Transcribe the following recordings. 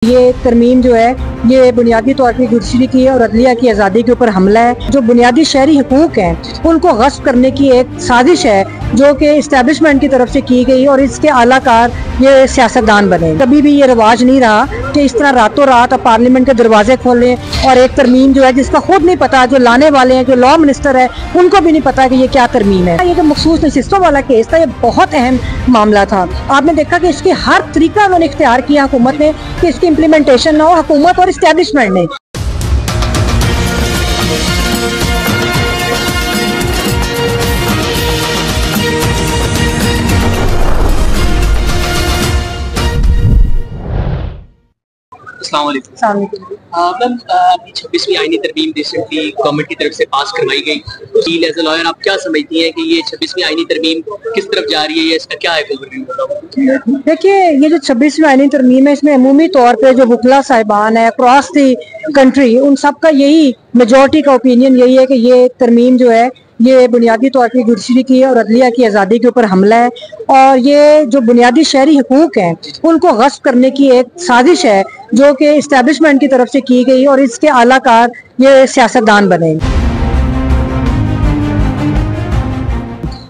ये तरमीम जो है ये बुनियादी तौर पर जुडिशरी की और अदलिया की आज़ादी के ऊपर हमला है। जो बुनियादी शहरी हुकूक हैं उनको गस्ब करने की एक साजिश है जो कि इस्टेब्लिशमेंट की तरफ से की गई और इसके आलाकार ये सियासतदान बने। कभी भी ये रिवाज नहीं रहा कि इस तरह रातों रात अब पार्लियामेंट के दरवाजे खोलें और एक तरमीम जो है जिसका खुद नहीं पता, जो लाने वाले हैं, जो लॉ मिनिस्टर है, उनको भी नहीं पता कि ये क्या तरमीम है। ये जो मखसूस नशिस्तों वाला केस था ये बहुत अहम मामला था। आपने देखा कि इसकी हर तरीका उन्होंने इख्तियार किया हुकूमत ने कि इसकी इम्प्लीमेंटेशन ना हो, हुकूमत और इस्टेब्लिशमेंट ने। मैम, अभी 26वीं आईनी तरमीम रिसेंटली गवर्नमेंट की तरफ से पास करवाई गई, तो एज ए लॉयर आप क्या समझती हैं कि ये 26वीं आईनी तरमीम किस तरफ जा रही है, इसका क्या है ओवरव्यू? देखिए, ये जो 26वीं आईनी तरमीम है इसमें अमूमी तौर पे जो वकला साहिबान है अक्रॉस दी कंट्री, उन सब का यही मेजॉरिटी का ओपिनियन यही है कि ये तरमीम जो है ये बुनियादी तौर पर जुडिशरी की और अदलिया की आज़ादी के ऊपर हमला है और ये जो बुनियादी शहरी हुकूक हैं उनको गस्ब करने की एक साजिश है जो कि इस्टेब्लिशमेंट की तरफ से की गई और इसके आलाकार ये सियासतदान बने।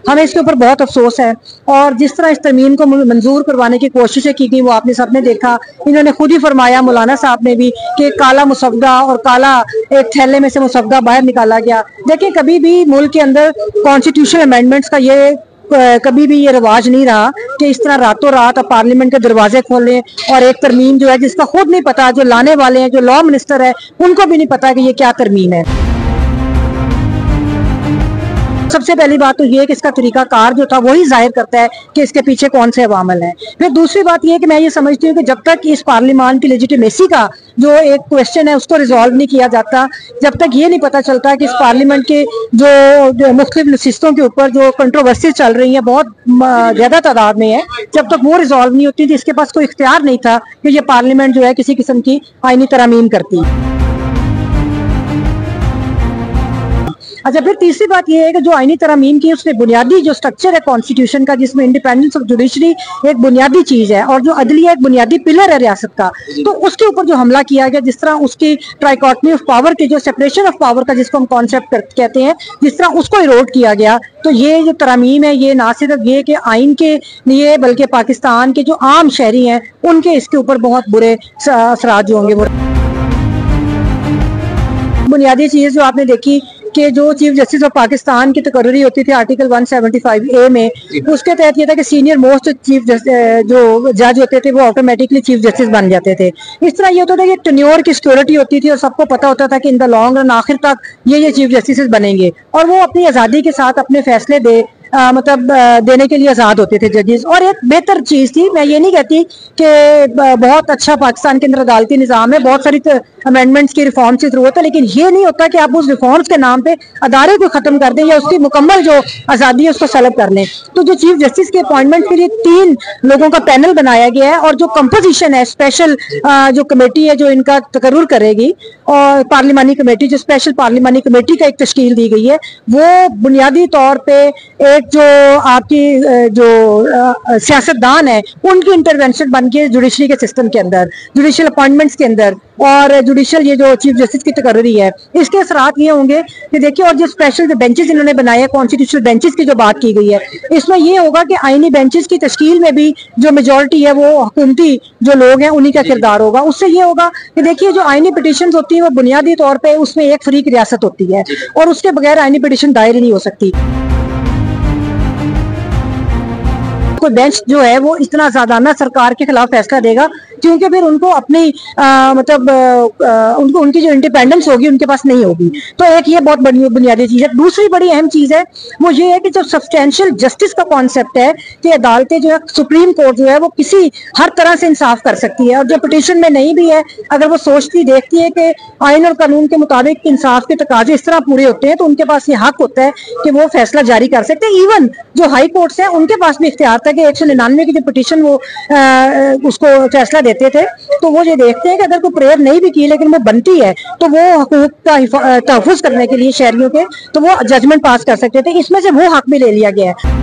हमें इसके ऊपर बहुत अफसोस है और जिस तरह इस तरमीम को मंजूर करवाने की कोशिशें की गई वो आपने सबने देखा। इन्होंने खुद ही फरमाया, मौलाना साहब ने भी, कि काला मुसवदा और काला एक थैले में से मुसवदा बाहर निकाला गया। देखिए, कभी भी मुल्क के अंदर कॉन्स्टिट्यूशनल अमेंडमेंट्स का ये कभी भी ये रिवाज नहीं रहा कि इस तरह रातों रात अब पार्लियामेंट के दरवाजे खोलें और एक तरमीम जो है जिसका खुद नहीं पता, जो लाने वाले हैं, जो लॉ मिनिस्टर है, उनको भी नहीं पता कि ये क्या तरमीम है। सबसे पहली बात तो ये कि इसका तरीका कार जो था वही जाहिर करता है कि इसके पीछे कौन से अवामल हैं। फिर दूसरी बात ये कि मैं ये समझती हूँ कि जब तक इस पार्लियामान की लेजिटिमेसी का जो एक क्वेश्चन है उसको रिजॉल्व नहीं किया जाता, जब तक ये नहीं पता चलता कि इस पार्लियामेंट के जो मुख्तलिफ नशिस्तों के ऊपर जो कंट्रोवर्सी चल रही है बहुत ज्यादा तादाद में है, जब तक वो रिजॉल्व नहीं होती थी इसके पास कोई इख्तियार नहीं था कि ये पार्लियामेंट जो है किसी किस्म की आईनी तरमीम करती। अच्छा, फिर तीसरी बात यह है कि जो आईनी तरमीम की उसमें बुनियादी जो स्ट्रक्चर है कॉन्स्टिट्यूशन का, जिसमें इंडिपेंडेंस ऑफ जुडिशरी एक बुनियादी चीज है और जो अदलिया एक बुनियादी पिलर है रियासत का, तो उसके ऊपर जो हमला किया गया, जिस तरह उसकी ट्राइकॉटमी ऑफ पावर की जो सेपरेशन ऑफ पावर का जिसको हम कॉन्सेप्ट कहते हैं, जिस तरह उसको इरोड किया गया, तो ये जो तरमीम है ये ना सिर्फ ये कि आइन के लिए बल्कि पाकिस्तान के जो आम शहरी हैं उनके इसके ऊपर बहुत बुरे असरात जो होंगे। वो बुनियादी चीज जो आपने देखी कि जो चीफ जस्टिस ऑफ पाकिस्तान की तकर्री होती थी आर्टिकल 175A में, उसके तहत ये था कि सीनियर मोस्ट चीफ जो जज होते थे वो ऑटोमेटिकली चीफ जस्टिस बन जाते थे। इस तरह ये होता था कि टेन्योर की सिक्योरिटी होती थी और सबको पता होता था कि इन द लॉन्ग रन आखिर तक ये चीफ जस्टिस बनेंगे और वो अपनी आज़ादी के साथ अपने फैसले देने के लिए आज़ाद होते थे जजेस। और एक बेहतर चीज़ थी, मैं ये नहीं कहती कि बहुत अच्छा पाकिस्तान के अंदर अदालती निज़ाम है, बहुत सारी अमेंडमेंट्स की रिफॉर्म्स की जरूरत है, लेकिन ये नहीं होता कि आप उस रिफॉर्म्स के नाम पे अदारे को खत्म कर दें या उसकी मुकम्मल जो आज़ादी है उसको सलब कर लें। तो जो चीफ जस्टिस के अपॉइंटमेंट के लिए 3 लोगों का पैनल बनाया गया है और जो कंपोजिशन है स्पेशल जो कमेटी है जो इनका तकर्रुर करेगी और पार्लिमानी कमेटी, जो स्पेशल पार्लिमानी कमेटी का एक तश्कील दी गई है, वो बुनियादी तौर पर जो आपकी जो सियासतदान है उनकी इंटरवेंशन बन के जुडिशरी के सिस्टम के अंदर, जुडिशियल अपॉइंटमेंट्स के अंदर और जुडिशियल ये जो चीफ जस्टिस की तकर्री है, इसके असरात ये होंगे कि देखिए, और जो स्पेशल जो बेंचेस इन्होंने बनाए हैं, कॉन्स्टिट्यूशनल बेंचेस की जो बात की गई है, इसमें ये होगा कि आईनी बेंचेस की तश्कील में भी जो मेजॉरिटी है वो हुकूमती जो लोग हैं उन्हीं का किरदार होगा। उससे ये होगा कि देखिए, जो आईनी पिटीशन होती है वो बुनियादी तौर पर उसमें एक फरीक रियासत होती है और उसके बगैर आईनी पिटीशन दायर ही नहीं हो सकती। कोई बेंच जो है वो इतना ज़्यादा सरकार के खिलाफ फैसला देगा क्योंकि फिर उनको अपनी उनको उनकी जो इंडिपेंडेंस होगी उनके पास नहीं होगी। तो एक ये बहुत बड़ी बुनियादी चीज़ है। दूसरी बड़ी अहम चीज़ है वो ये है कि जो सब्सटेंशियल जस्टिस का कॉन्सेप्ट है कि अदालतें जो है, सुप्रीम कोर्ट जो है वो किसी हर तरह से इंसाफ कर सकती है और जो पिटीशन में नहीं भी है, अगर वो सोचती देखती है कि आइन और कानून के मुताबिक इंसाफ के तकाजे इस तरह पूरे होते हैं तो उनके पास ये हक होता है कि वो फैसला जारी कर सकते हैं। इवन जो हाई कोर्ट्स हैं उनके पास भी इख्तियार था कि 199 की जो पिटीशन वो उसको फैसला देते थे, तो वो ये देखते हैं कि अगर कोई प्रेयर नहीं भी की लेकिन वो बनती है तो वो हकूक का तहफ़्फ़ुज़ करने के लिए शहरियों के, तो वो जजमेंट पास कर सकते थे। इसमें से वो हक भी ले लिया गया है।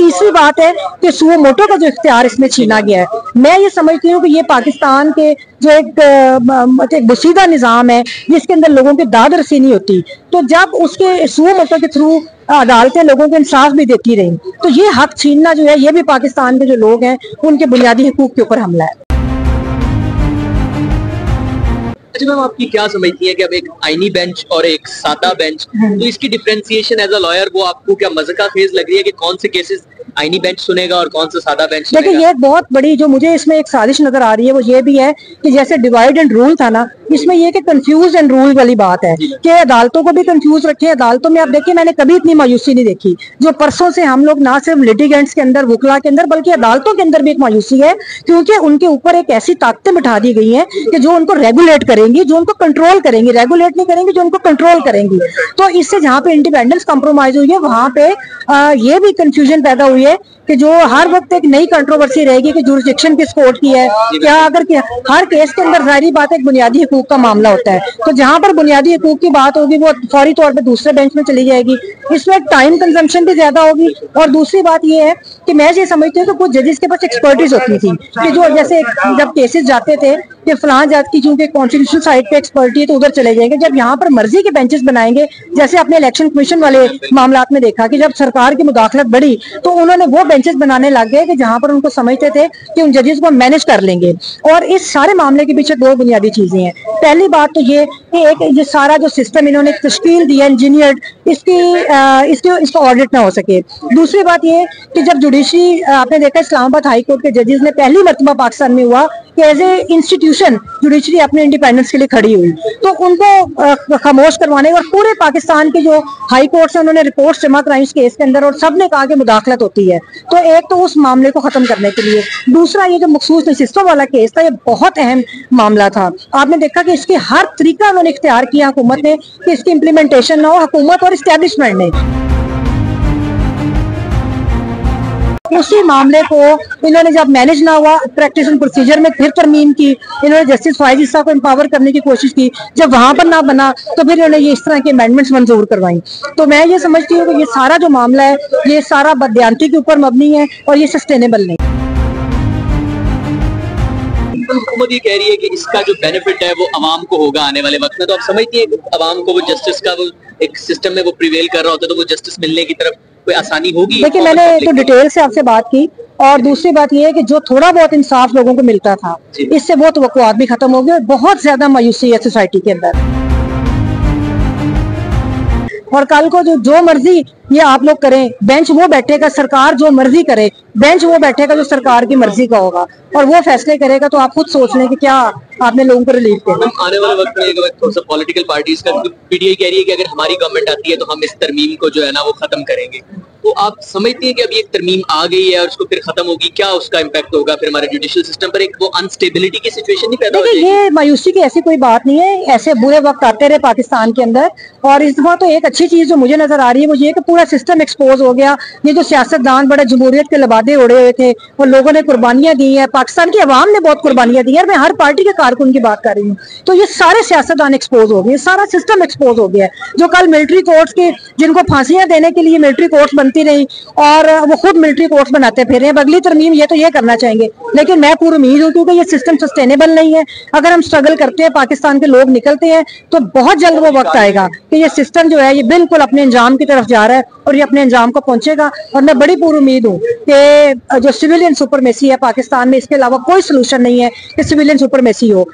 तीसरी बात है कि सुओ मोटो का जो इख्तियार इसमें छीना गया है, मैं ये समझती हूँ कि ये पाकिस्तान के जो एक बसीदा निज़ाम है जिसके अंदर लोगों की दाद रसीनी होती, तो जब उसके सुओ मोटो के थ्रू अदालतें लोगों को इंसाफ भी देती रही, तो ये हक छीनना जो है ये भी पाकिस्तान के जो लोग हैं उनके बुनियादी हकूक के ऊपर हमला है। अच्छा मैम, आपकी क्या समझती है कि अब एक आईनी बेंच और एक सादा बेंच, तो इसकी डिफरेंशिएशन एज अ लॉयर वो आपको क्या मज़ाक़ खेज लग रही है कि कौन से केसेस आईनी बेंच सुनेगा और कौन सा सादा बेंच सुनेगा? देखिए, ये एक बहुत बड़ी जो मुझे इसमें एक साजिश नजर आ रही है वो ये भी है कि जैसे डिवाइड एंड रूल था ना, इसमें ये कि कंफ्यूज एंड रूल वाली बात है कि अदालतों को भी कंफ्यूज रखे। अदालतों में आप देखिए, मैंने कभी इतनी मायूसी नहीं देखी जो परसों से हम लोग ना सिर्फ लिटिगेंट्स के अंदर, वकला के अंदर, बल्कि अदालतों के अंदर भी एक मायूसी है, क्योंकि उनके ऊपर एक ऐसी ताकतें बिठा दी गई हैं कि जो उनको रेगुलेट करेंगी, जो उनको कंट्रोल करेंगी, रेगुलेट नहीं करेंगी, जो उनको कंट्रोल करेंगी। तो इससे जहाँ पे इंडिपेंडेंस कॉम्प्रोमाइज हुई है वहां पे ये भी कंफ्यूजन पैदा हुई है कि जो हर वक्त एक नई कंट्रोवर्सी रहेगी कि जुरिसडिक्शन किस कोर्ट की है, क्या अगर हर केस के अंदर जाहिर बात है एक बुनियादी हकूक का मामला होता है, तो जहां पर बुनियादी हकूक की बात होगी वो फौरी तौर पे दूसरे बेंच में चली जाएगी। इसमें टाइम कंजम्पशन भी ज्यादा होगी। और दूसरी बात ये है कि मैं ये समझती हूँ कि कुछ जजेस के पास एक्सपर्टीज होती थी कि जो जैसे जब केसेस जाते थे कि फलां जात की चूंकि कॉन्स्टिट्यूशनल साइड पे एक्सपर्टी है तो उधर चले जाएंगे, जब यहाँ पर मर्जी के बेंचेस बनाएंगे, जैसे अपने इलेक्शन कमीशन वाले मामला में देखा कि जब सरकार की मुदाखलत बढ़ी तो उन्होंने वो बेंचेस बनाने लग गए कि जहां पर उनको समझते थे कि उन जजेस को मैनेज कर लेंगे। और इस सारे मामले के पीछे दो बुनियादी चीजें हैं। पहली बात तो ये कि एक ये सारा जो सिस्टम इन्होंने तश्कील दी है इंजीनियर्ड, इसका ऑडिट ना हो सके। दूसरी बात ये कि जब जुडिशरी, आपने देखा इस्लामाबाद हाई कोर्ट के जजेस ने पहली मर्तबा पाकिस्तान में हुआ कि एज ए इंस्टीट्यूशन जुडिशरी अपने इंडिपेंडेंस के लिए खड़ी हुई, तो उनको खामोश करवाने और पूरे पाकिस्तान के जो हाई कोर्ट से उन्होंने रिपोर्ट जमा कराई इस केस के अंदर और सबने कहा कि मुदाखलत होती है। तो एक तो उस मामले को खत्म करने के लिए, दूसरा ये जो मखसूस नशिस्तों वाला केस था, ये बहुत अहम मामला था। आपने देखा कि इसके हर तरीका उन्होंने इख्तियार किया हुकूमत ने कि इसकी इम्प्लीमेंटेशन ना हो, हुकूमत और एस्टेब्लिशमेंट ने। उसी मामले को इन्होंने जब मैनेज ना हुआ, प्रैक्टिस एंड प्रोसीजर में फिर तरमीम की, इन्होंने जस्टिस फायज ईसा को एम्पावर करने की कोशिश की, जब वहां पर ना बना तो फिर इन्होंने ये इस तरह के अमेंडमेंट्स मंजूर करवाई। तो मैं ये समझती हूँ कि ये सारा जो मामला है ये सारा बदयांती के ऊपर मबनी है और ये सस्टेनेबल नहीं। हुकूमत ये कह रही है कि इसका जो बेनिफिट है वो अवाम को होगा आने वाले वक्त में, तो आप समझती है अवाम को वो जस्टिस का वो एक सिस्टम में वो प्रिवेल कर रहा होता है तो वो जस्टिस मिलने की तरफ कोई आसानी होगी? देखिए, मैंने तो डिटेल से आपसे बात की और दूसरी बात यह है कि जो थोड़ा बहुत इंसाफ लोगों को मिलता था इससे वो तवक्कुआत भी खत्म हो गई और बहुत ज्यादा मायूसी है सोसाइटी के अंदर। और कल को जो मर्जी ये आप लोग करें, बेंच वो बैठेगा, सरकार जो मर्जी करे, बेंच वो बैठेगा जो सरकार की मर्जी का होगा और वो फैसले करेगा। तो आप खुद सोच लें कि क्या आपने लोगों को रिलीफ किया। आने वाले वक्त में थोड़ा सा पॉलिटिकल पार्टीज का पीटीआई कह रही है कि अगर हमारी गवर्नमेंट आती है तो हम इस तरमीम को जो है ना वो खत्म करेंगे, तो आप समझती हैं कि अभी एक तरमीम आ गई है और उसको फिर खत्म होगी, क्या उसका इम्पैक्ट होगा फिर हमारे जुडिशियल सिस्टम पर? एक वो अनस्टेबिलिटी की सिचुएशन नहीं पैदा हो जाएगी? ये मायूसी की ऐसी कोई बात नहीं है, ऐसे बुरे वक्त आते रहे पाकिस्तान के अंदर और इस दफा तो एक अच्छी चीज जो मुझे नजर आ रही है वो ये कि पूरा सिस्टम एक्सपोज हो गया। ये जो सियासतदान बड़े जमहूरियत के लबादे उड़े हुए थे और लोगों ने कुर्बानियां दी हैं, पाकिस्तान की आवाम ने बहुत कुर्बानियां दी है और मैं हर पार्टी के कारकुन की बात कर रही हूँ, तो ये सारे सियासतदान एक्सपोज हो गए, सारा सिस्टम एक्सपोज हो गया। जो कल मिलिट्री कोर्ट्स के जिनको फांसियां देने के लिए मिलिट्री कोर्ट्स बनती रही और वो खुद मिलिट्री कोर्ट्स बनाते फिर हैं, अगली तरमीम ये तो ये करना चाहेंगे, लेकिन मैं पूरी उम्मीद हूँ क्योंकि ये सिस्टम सस्टेनेबल नहीं है। अगर हम स्ट्रगल करते हैं, पाकिस्तान के लोग निकलते हैं, तो बहुत जल्द वो वक्त आएगा कि ये सिस्टम जो है ये बिल्कुल अपने अंजाम की तरफ जा रहा है और ये अपने अंजाम को पहुंचेगा। और मैं बड़ी पूरी उम्मीद हूँ कि जो सिविलियन सुपरमेसी है पाकिस्तान में, इसके अलावा कोई सोल्यूशन नहीं है कि सिविलियन सुपरमेसी हो।